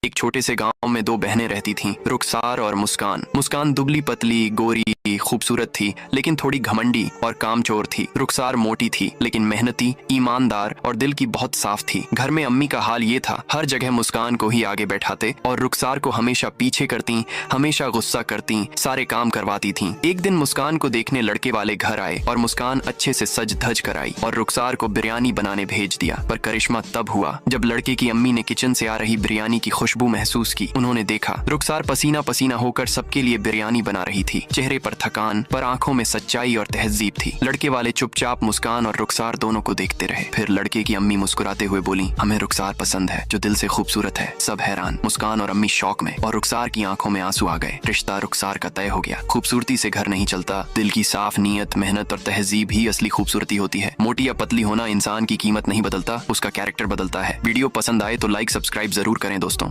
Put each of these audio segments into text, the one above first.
एक छोटे से गांव में दो बहनें रहती थीं, रुखसार और मुस्कान। मुस्कान दुबली पतली गोरी खूबसूरत थी, लेकिन थोड़ी घमंडी और कामचोर थी। रुखसार मोटी थी, लेकिन मेहनती, ईमानदार और दिल की बहुत साफ थी। घर में अम्मी का हाल ये था, हर जगह मुस्कान को ही आगे बैठाते और रुखसार को हमेशा पीछे करती, हमेशा गुस्सा करती, सारे काम करवाती थीं। एक दिन मुस्कान को देखने लड़के वाले घर आए और मुस्कान अच्छे से सज धज कर आई और रुखसार को बिरयानी बनाने भेज दिया। पर करिश्मा तब हुआ जब लड़के की अम्मी ने किचन से आ रही बिरयानी की खुशबू महसूस की। उन्होंने देखा रुखसार पसीना पसीना होकर सबके लिए बिरयानी बना रही थी। चेहरे पर थकान, पर आंखों में सच्चाई और तहजीब थी। लड़के वाले चुपचाप मुस्कान और रुखसार दोनों को देखते रहे। फिर लड़के की अम्मी मुस्कुराते हुए बोली, हमें रुखसार पसंद है, जो दिल से खूबसूरत है। सब हैरान, मुस्कान और अम्मी शौक में, और रुखसार की आंखों में आंसू आ गए। रिश्ता रुखसार का तय हो गया। खूबसूरती से घर नहीं चलता, दिल की साफ नीयत, मेहनत और तहजीब ही असली खूबसूरती होती है। मोटी या पतली होना इंसान की कीमत नहीं बदलता, उसका कैरेक्टर बदलता है। वीडियो पसंद आए तो लाइक सब्सक्राइब जरूर करें दोस्तों।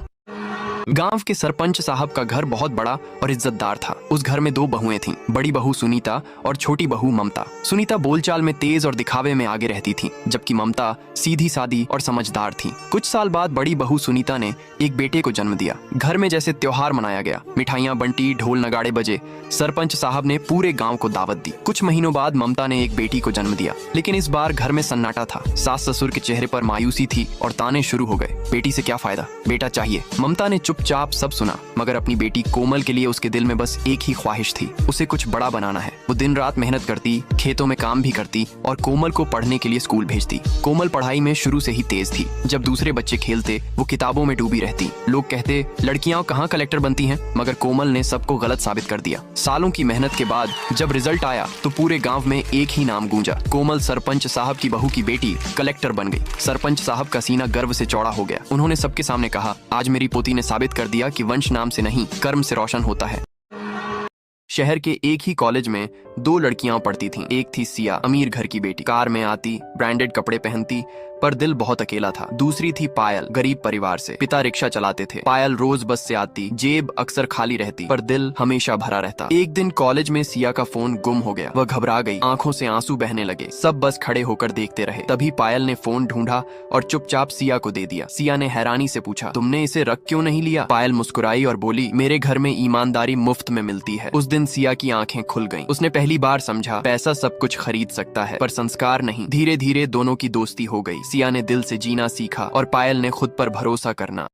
गांव के सरपंच साहब का घर बहुत बड़ा और इज्जतदार था। उस घर में दो बहुएं थीं, बड़ी बहू सुनीता और छोटी बहू ममता। सुनीता बोलचाल में तेज और दिखावे में आगे रहती थी, जबकि ममता सीधी सादी और समझदार थी। कुछ साल बाद बड़ी बहू सुनीता ने एक बेटे को जन्म दिया। घर में जैसे त्योहार मनाया गया, मिठाइयाँ बंटी, ढोल नगाड़े बजे। सरपंच साहब ने पूरे गाँव को दावत दी। कुछ महीनों बाद ममता ने एक बेटी को जन्म दिया, लेकिन इस बार घर में सन्नाटा था। सास ससुर के चेहरे पर मायूसी थी और ताने शुरू हो गए। बेटी से क्या फायदा, बेटा चाहिए। ममता ने चुपचाप सब सुना, मगर अपनी बेटी कोमल के लिए उसके दिल में बस एक ही ख्वाहिश थी, उसे कुछ बड़ा बनाना है। वो दिन रात मेहनत करती, खेतों में काम भी करती और कोमल को पढ़ने के लिए स्कूल भेजती। कोमल पढ़ाई में शुरू से ही तेज थी। जब दूसरे बच्चे खेलते, वो किताबों में डूबी रहती। लोग कहते, लड़कियां कहाँ कलेक्टर बनती हैं, मगर कोमल ने सबको गलत साबित कर दिया। सालों की मेहनत के बाद जब रिजल्ट आया तो पूरे गाँव में एक ही नाम गूंजा, कोमल सरपंच साहब की बहू की बेटी कलेक्टर बन गई। सरपंच साहब का सीना गर्व से चौड़ा हो गया। उन्होंने सबके सामने कहा, आज मेरी पोती ने साबित कर दिया कि वंश नाम से नहीं, कर्म से रोशन होता है। शहर के एक ही कॉलेज में दो लड़कियां पढ़ती थीं। एक थी सिया, अमीर घर की बेटी, कार में आती, ब्रांडेड कपड़े पहनती, पर दिल बहुत अकेला था। दूसरी थी पायल, गरीब परिवार से, पिता रिक्शा चलाते थे। पायल रोज बस से आती, जेब अक्सर खाली रहती, पर दिल हमेशा भरा रहता। एक दिन कॉलेज में सिया का फोन गुम हो गया। वह घबरा गई, आंखों से आंसू बहने लगे। सब बस खड़े होकर देखते रहे। तभी पायल ने फोन ढूंढा और चुपचाप सिया को दे दिया। सिया ने हैरानी से पूछा, तुमने इसे रख क्यों नहीं लिया? पायल मुस्कुराई और बोली, मेरे घर में ईमानदारी मुफ्त में मिलती है। उस दिन सिया की आंखें खुल गईं। उसने पहली बार समझा, पैसा सब कुछ खरीद सकता है, पर संस्कार नहीं। धीरे धीरे दोनों की दोस्ती हो गई। सिया ने दिल से जीना सीखा और पायल ने खुद पर भरोसा करना।